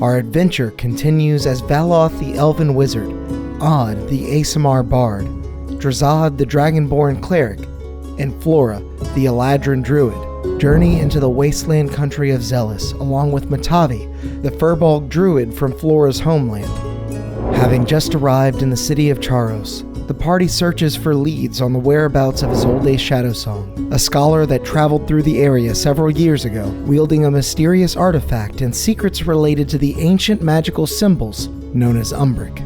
Our adventure continues as Valoth the Elven Wizard, Odd the Aasimar Bard, Drazad the Dragonborn Cleric, and Flora the Eladrin Druid journey into the wasteland country of Zealous along with Matavi, the Furbolg Druid from Flora's homeland. Having just arrived in the city of Charos, the party searches for leads on the whereabouts of Isolde Shadowsong, a scholar that traveled through the area several years ago, wielding a mysterious artifact and secrets related to the ancient magical symbols known as Umbric.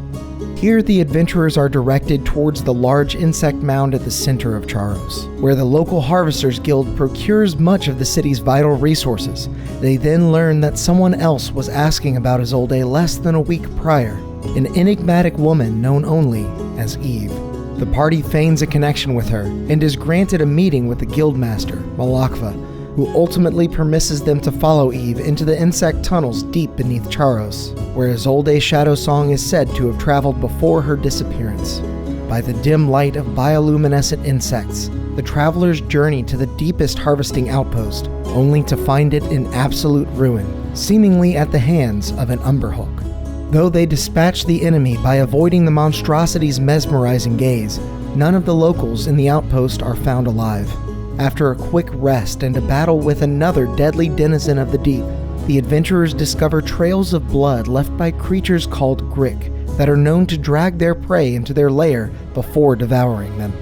Here, the adventurers are directed towards the large insect mound at the center of Charos, where the local Harvesters Guild procures much of the city's vital resources. They then learn that someone else was asking about Isolde less than a week prior, an enigmatic woman known only as Eve. The party feigns a connection with her and is granted a meeting with the guildmaster, Malakva, who ultimately permits them to follow Eve into the insect tunnels deep beneath Charos, where Isolde Shadowsong is said to have traveled before her disappearance. By the dim light of bioluminescent insects, the travelers journey to the deepest harvesting outpost, only to find it in absolute ruin, seemingly at the hands of an Umberhulk. Though they dispatch the enemy by avoiding the monstrosity's mesmerizing gaze, none of the locals in the outpost are found alive. After a quick rest and a battle with another deadly denizen of the deep, the adventurers discover trails of blood left by creatures called Grick that are known to drag their prey into their lair before devouring them.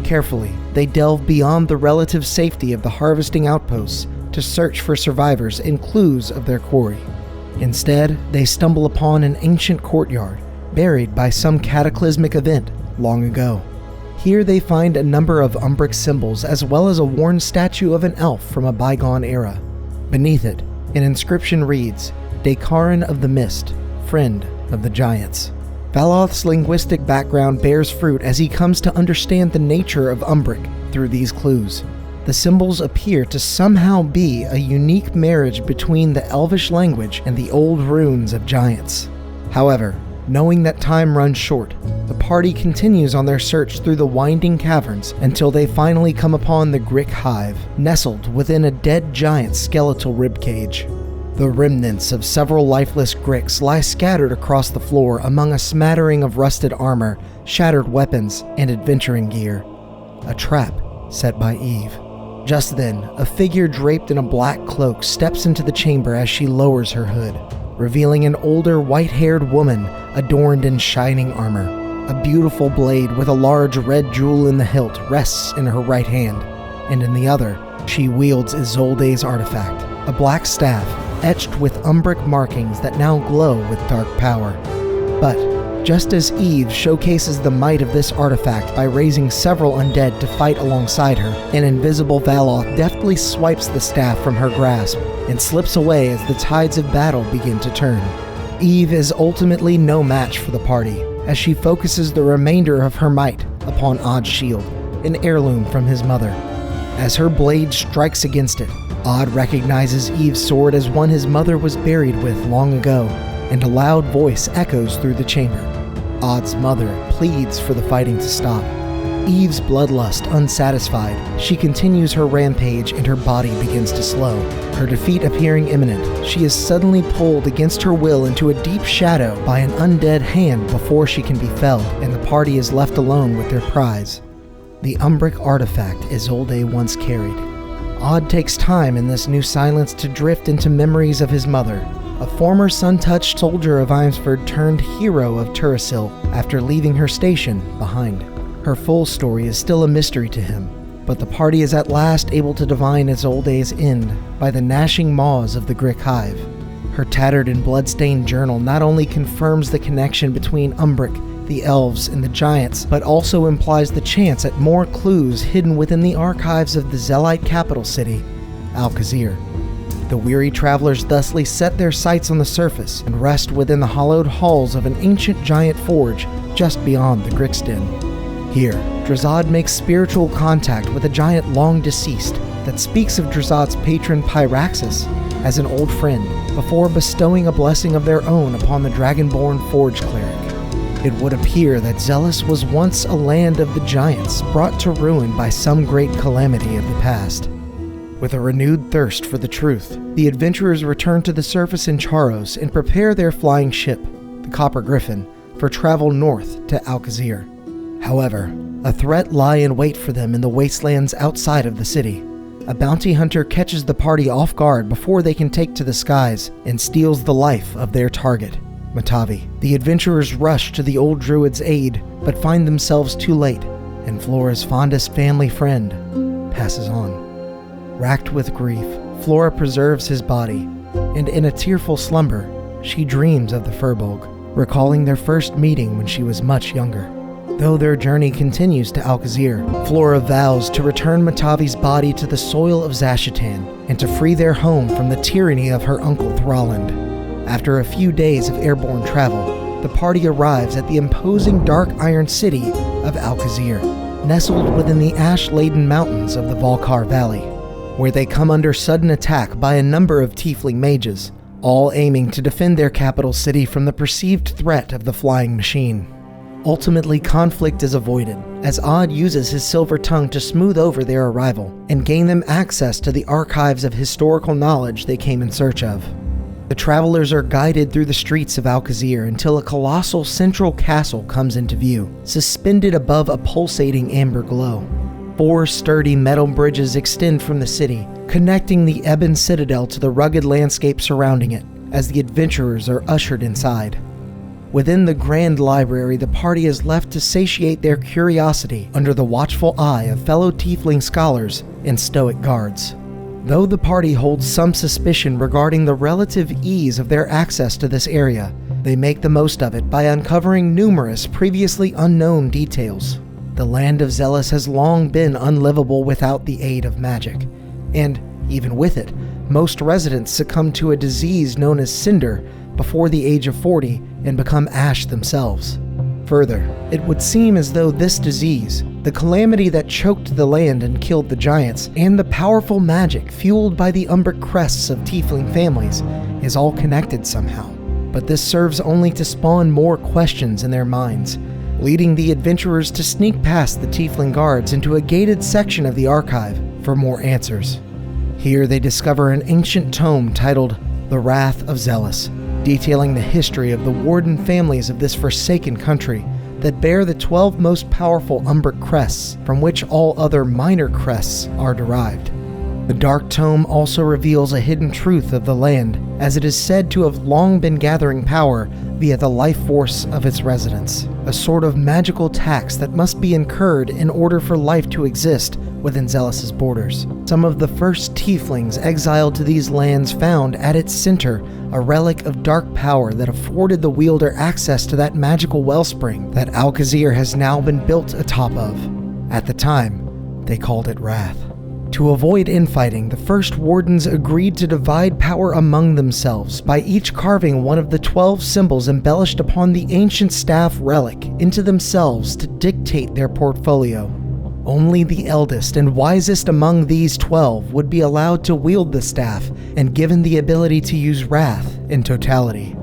Carefully, they delve beyond the relative safety of the harvesting outposts to search for survivors and clues of their quarry. Instead, they stumble upon an ancient courtyard, buried by some cataclysmic event long ago. Here they find a number of Umbric symbols as well as a worn statue of an elf from a bygone era. Beneath it, an inscription reads, Dakaran of the Mist, Friend of the Giants. Valoth's linguistic background bears fruit as he comes to understand the nature of Umbric through these clues. The symbols appear to somehow be a unique marriage between the Elvish language and the old runes of giants. However, knowing that time runs short, the party continues on their search through the winding caverns until they finally come upon the Grick Hive, nestled within a dead giant's skeletal ribcage. The remnants of several lifeless Gricks lie scattered across the floor among a smattering of rusted armor, shattered weapons, and adventuring gear. A trap set by Eve. Just then, a figure draped in a black cloak steps into the chamber as she lowers her hood, revealing an older, white-haired woman adorned in shining armor. A beautiful blade with a large red jewel in the hilt rests in her right hand, and in the other, she wields Isolde's artifact, a black staff etched with Umbric markings that now glow with dark power. But just as Eve showcases the might of this artifact by raising several undead to fight alongside her, an invisible Valoth deftly swipes the staff from her grasp and slips away as the tides of battle begin to turn. Eve is ultimately no match for the party, as she focuses the remainder of her might upon Odd's shield, an heirloom from his mother. As her blade strikes against it, Odd recognizes Eve's sword as one his mother was buried with long ago, and a loud voice echoes through the chamber. Odd's mother pleads for the fighting to stop. Eve's bloodlust unsatisfied, she continues her rampage and her body begins to slow. Her defeat appearing imminent, she is suddenly pulled against her will into a deep shadow by an undead hand before she can be felled, and the party is left alone with their prize, the Umbric artifact Isolde once carried. Odd takes time in this new silence to drift into memories of his mother, a former sun-touched soldier of Imsford turned hero of Turasil after leaving her station behind. Her full story is still a mystery to him, but the party is at last able to divine Isolde's end by the gnashing maws of the Grick Hive. Her tattered and blood-stained journal not only confirms the connection between Umbric, the elves, and the giants, but also implies the chance at more clues hidden within the archives of the Zelite capital city, Alkazir. The weary travelers thusly set their sights on the surface and rest within the hollowed halls of an ancient giant forge just beyond the Grixden. Here, Drazad makes spiritual contact with a giant long deceased that speaks of Drazad's patron Pyraxis as an old friend before bestowing a blessing of their own upon the dragonborn forge cleric. It would appear that Zealous was once a land of the giants brought to ruin by some great calamity of the past. With a renewed thirst for the truth, the adventurers return to the surface in Charos and prepare their flying ship, the Copper Griffin, for travel north to Alcazir. However, a threat lies in wait for them in the wastelands outside of the city. A bounty hunter catches the party off guard before they can take to the skies and steals the life of their target, Matavi. The adventurers rush to the old druid's aid, but find themselves too late, and Flora's fondest family friend passes on. Racked with grief, Flora preserves his body, and in a tearful slumber, she dreams of the Furbolg, recalling their first meeting when she was much younger. Though their journey continues to Alcazir, Flora vows to return Matavi's body to the soil of Zashitan and to free their home from the tyranny of her uncle Thralland. After a few days of airborne travel, the party arrives at the imposing dark iron city of Alcazir, nestled within the ash-laden mountains of the Valkar Valley, where they come under sudden attack by a number of tiefling mages, all aiming to defend their capital city from the perceived threat of the flying machine. Ultimately, conflict is avoided, as Odd uses his silver tongue to smooth over their arrival and gain them access to the archives of historical knowledge they came in search of. The travelers are guided through the streets of Alcazir until a colossal central castle comes into view, suspended above a pulsating amber glow. 4 sturdy metal bridges extend from the city, connecting the ebon citadel to the rugged landscape surrounding it, as the adventurers are ushered inside. Within the grand library, the party is left to satiate their curiosity under the watchful eye of fellow tiefling scholars and stoic guards. Though the party holds some suspicion regarding the relative ease of their access to this area, they make the most of it by uncovering numerous previously unknown details. The land of Zealous has long been unlivable without the aid of magic, and, even with it, most residents succumb to a disease known as Cinder before the age of 40 and become ash themselves. Further, it would seem as though this disease, the calamity that choked the land and killed the giants, and the powerful magic fueled by the umber crests of tiefling families, is all connected somehow. But this serves only to spawn more questions in their minds, leading the adventurers to sneak past the tiefling guards into a gated section of the archive for more answers. Here they discover an ancient tome titled The Wrath of Zealous, detailing the history of the warden families of this forsaken country that bear the 12 most powerful umber crests from which all other minor crests are derived. The Dark Tome also reveals a hidden truth of the land, as it is said to have long been gathering power via the life force of its residents, a sort of magical tax that must be incurred in order for life to exist within Zealous's borders. Some of the first tieflings exiled to these lands found at its center a relic of dark power that afforded the wielder access to that magical wellspring that Alcazir has now been built atop of. At the time, they called it Wrath. To avoid infighting, the first wardens agreed to divide power among themselves by each carving one of the 12 symbols embellished upon the ancient staff relic into themselves to dictate their portfolio. Only the eldest and wisest among these 12 would be allowed to wield the staff and given the ability to use Wrath in totality.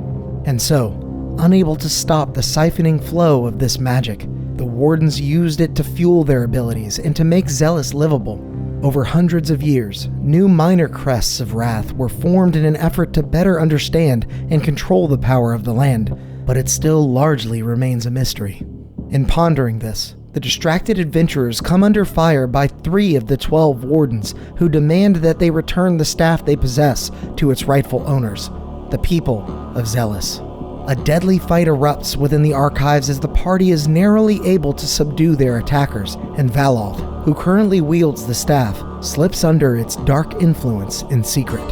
And so, unable to stop the siphoning flow of this magic, the wardens used it to fuel their abilities and to make Zealous livable. Over hundreds of years, new minor crests of Wrath were formed in an effort to better understand and control the power of the land, but it still largely remains a mystery. In pondering this, the distracted adventurers come under fire by 3 of the 12 wardens who demand that they return the staff they possess to its rightful owners, the people of Zealous. A deadly fight erupts within the archives as the party is narrowly able to subdue their attackers, and Valoth, who currently wields the staff, slips under its dark influence in secret.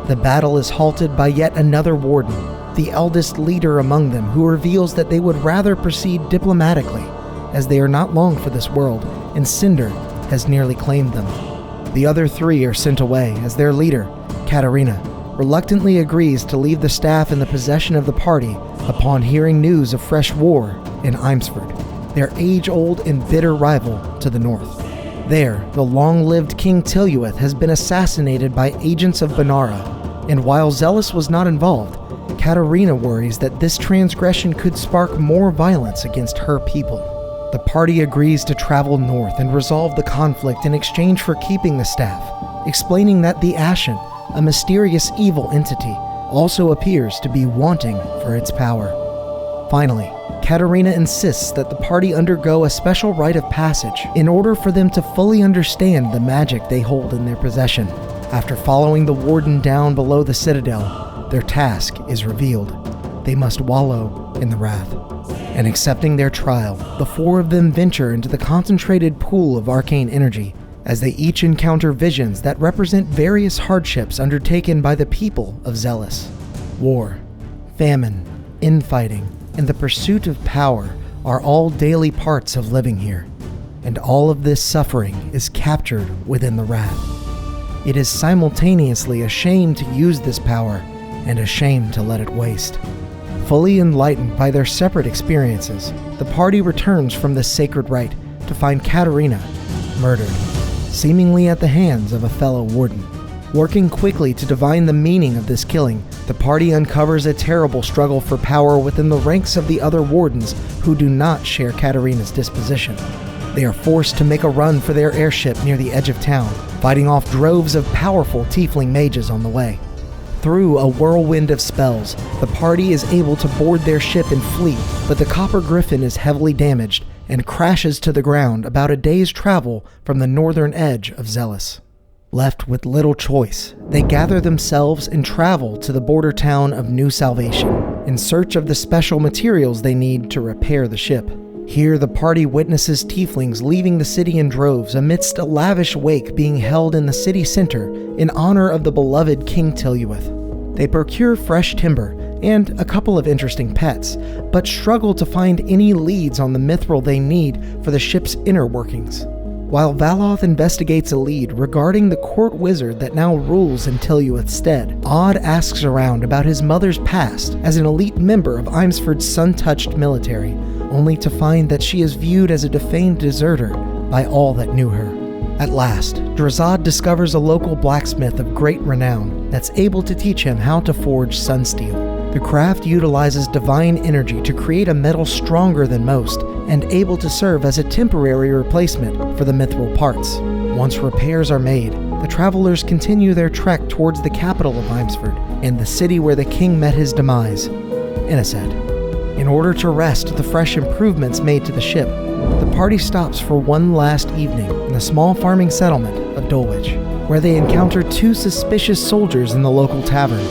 The battle is halted by yet another warden, the eldest leader among them, who reveals that they would rather proceed diplomatically, as they are not long for this world, and Cinder has nearly claimed them. The other 3 are sent away as their leader, Katarina, reluctantly agrees to leave the staff in the possession of the party upon hearing news of fresh war in Imsford, their age-old and bitter rival to the north. There, the long-lived King Tilueth has been assassinated by agents of Banara, and while Zealous was not involved, Katarina worries that this transgression could spark more violence against her people. The party agrees to travel north and resolve the conflict in exchange for keeping the staff, explaining that the Ashen, a mysterious evil entity, also appears to be wanting for its power. Finally, Katerina insists that the party undergo a special rite of passage in order for them to fully understand the magic they hold in their possession. After following the warden down below the citadel, their task is revealed. They must wallow in the wrath. And accepting their trial, the four of them venture into the concentrated pool of arcane energy as they each encounter visions that represent various hardships undertaken by the people of Zealous. War, famine, infighting, and the pursuit of power are all daily parts of living here, and all of this suffering is captured within the wrath. It is simultaneously a shame to use this power and a shame to let it waste. Fully enlightened by their separate experiences, the party returns from this sacred rite to find Katerina murdered, seemingly at the hands of a fellow warden. Working quickly to divine the meaning of this killing, the party uncovers a terrible struggle for power within the ranks of the other wardens who do not share Katerina's disposition. They are forced to make a run for their airship near the edge of town, fighting off droves of powerful tiefling mages on the way. Through a whirlwind of spells, the party is able to board their ship and flee, but the Copper Griffin is heavily damaged and crashes to the ground about a day's travel from the northern edge of Zealous. Left with little choice, they gather themselves and travel to the border town of New Salvation in search of the special materials they need to repair the ship. Here, the party witnesses tieflings leaving the city in droves amidst a lavish wake being held in the city center in honor of the beloved King Tiluith. They procure fresh timber and a couple of interesting pets, but struggle to find any leads on the mithril they need for the ship's inner workings. While Valoth investigates a lead regarding the court wizard that now rules in Tiluith's stead, Odd asks around about his mother's past as an elite member of Imsford's sun-touched military, only to find that she is viewed as a defamed deserter by all that knew her. At last, Drazad discovers a local blacksmith of great renown that's able to teach him how to forge sunsteel. The craft utilizes divine energy to create a metal stronger than most and able to serve as a temporary replacement for the mithril parts. Once repairs are made, the travelers continue their trek towards the capital of Imsford and the city where the king met his demise, Inised. In order to rest the fresh improvements made to the ship, the party stops for one last evening in the small farming settlement of Dulwich, where they encounter two suspicious soldiers in the local tavern.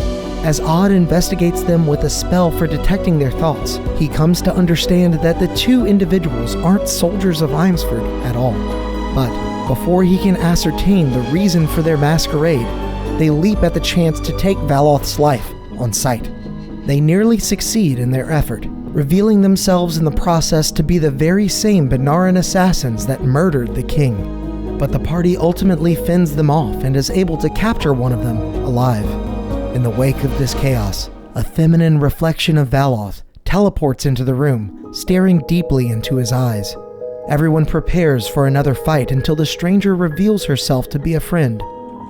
As Odd investigates them with a spell for detecting their thoughts, he comes to understand that the two individuals aren't soldiers of Imsford at all. But before he can ascertain the reason for their masquerade, they leap at the chance to take Valoth's life on sight. They nearly succeed in their effort, revealing themselves in the process to be the very same Benaran assassins that murdered the king. But the party ultimately fends them off and is able to capture one of them alive. In the wake of this chaos, a feminine reflection of Valoth teleports into the room, staring deeply into his eyes. Everyone prepares for another fight until the stranger reveals herself to be a friend,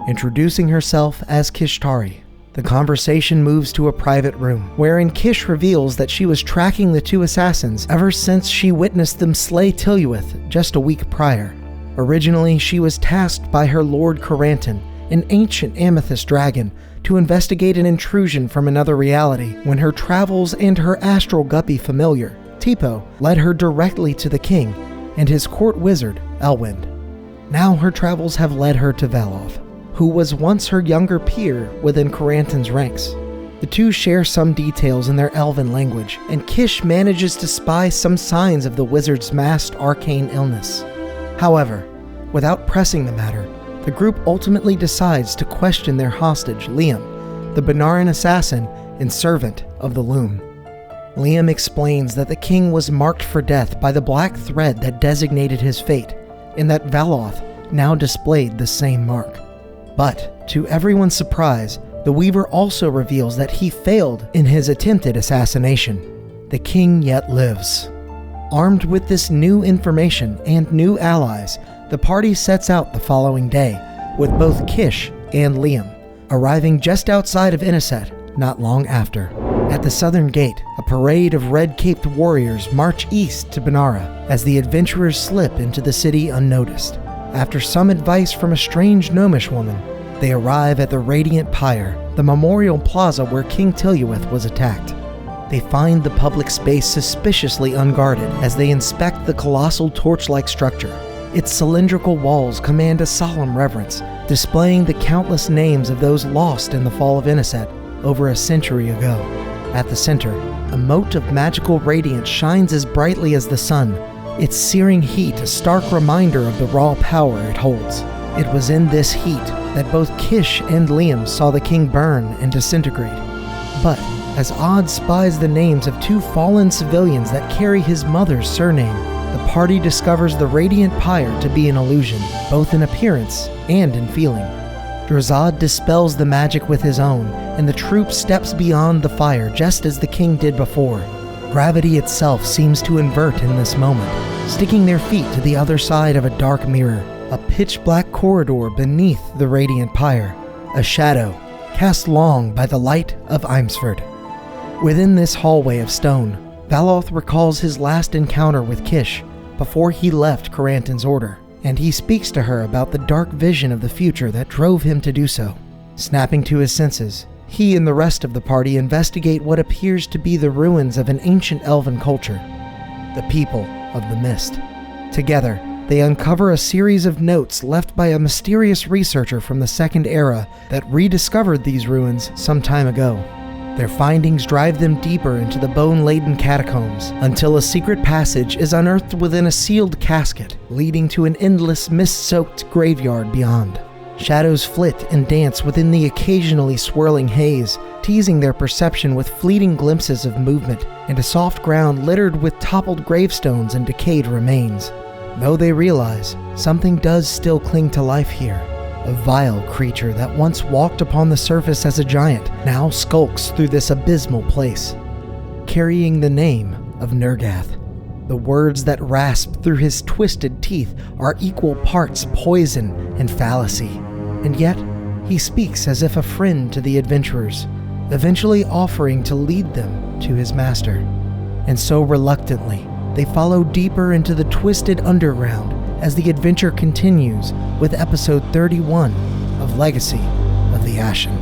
introducing herself as Kishtari. The conversation moves to a private room, wherein Kish reveals that she was tracking the two assassins ever since she witnessed them slay Tiluith just a week prior. Originally, she was tasked by her Lord Coranton, an ancient amethyst dragon, to investigate an intrusion from another reality when her travels and her astral guppy familiar, Tipo, led her directly to the king and his court wizard, Elwind. Now her travels have led her to Valoth, who was once her younger peer within Coranton's ranks. The two share some details in their elven language, and Kish manages to spy some signs of the wizard's masked arcane illness. However, without pressing the matter, the group ultimately decides to question their hostage, Liam, the Benaran assassin and servant of the Loom. Liam explains that the king was marked for death by the black thread that designated his fate, and that Valoth now displayed the same mark. But, to everyone's surprise, the Weaver also reveals that he failed in his attempted assassination. The king yet lives. Armed with this new information and new allies, the party sets out the following day, with both Kish and Liam, arriving just outside of Inised not long after. At the southern gate, a parade of red-caped warriors march east to Benara as the adventurers slip into the city unnoticed. After some advice from a strange gnomish woman, they arrive at the Radiant Pyre, the memorial plaza where King Tilueth was attacked. They find the public space suspiciously unguarded as they inspect the colossal torch-like structure. Its cylindrical walls command a solemn reverence, displaying the countless names of those lost in the fall of Inniset over a century ago. At the center, a mote of magical radiance shines as brightly as the sun, its searing heat a stark reminder of the raw power it holds. It was in this heat that both Kish and Liam saw the king burn and disintegrate. But as Odd spies the names of 2 fallen civilians that carry his mother's surname, the party discovers the Radiant Pyre to be an illusion, both in appearance and in feeling. Drazad dispels the magic with his own, and the troop steps beyond the fire just as the king did before. Gravity itself seems to invert in this moment, sticking their feet to the other side of a dark mirror, a pitch-black corridor beneath the Radiant Pyre, a shadow cast long by the light of Imsford. Within this hallway of stone, Valoth recalls his last encounter with Kish before he left Caranton's order, and he speaks to her about the dark vision of the future that drove him to do so. Snapping to his senses, he and the rest of the party investigate what appears to be the ruins of an ancient elven culture, the People of the Mist. Together, they uncover a series of notes left by a mysterious researcher from the Second Era that rediscovered these ruins some time ago. Their findings drive them deeper into the bone-laden catacombs until a secret passage is unearthed within a sealed casket, leading to an endless mist-soaked graveyard beyond. Shadows flit and dance within the occasionally swirling haze, teasing their perception with fleeting glimpses of movement and a soft ground littered with toppled gravestones and decayed remains. Though they realize something does still cling to life here. A vile creature that once walked upon the surface as a giant now skulks through this abysmal place, carrying the name of Nergath. The words that rasp through his twisted teeth are equal parts poison and fallacy, and yet he speaks as if a friend to the adventurers, eventually offering to lead them to his master. And so reluctantly, they follow deeper into the twisted underground as the adventure continues with episode 31 of Legacy of the Ashen.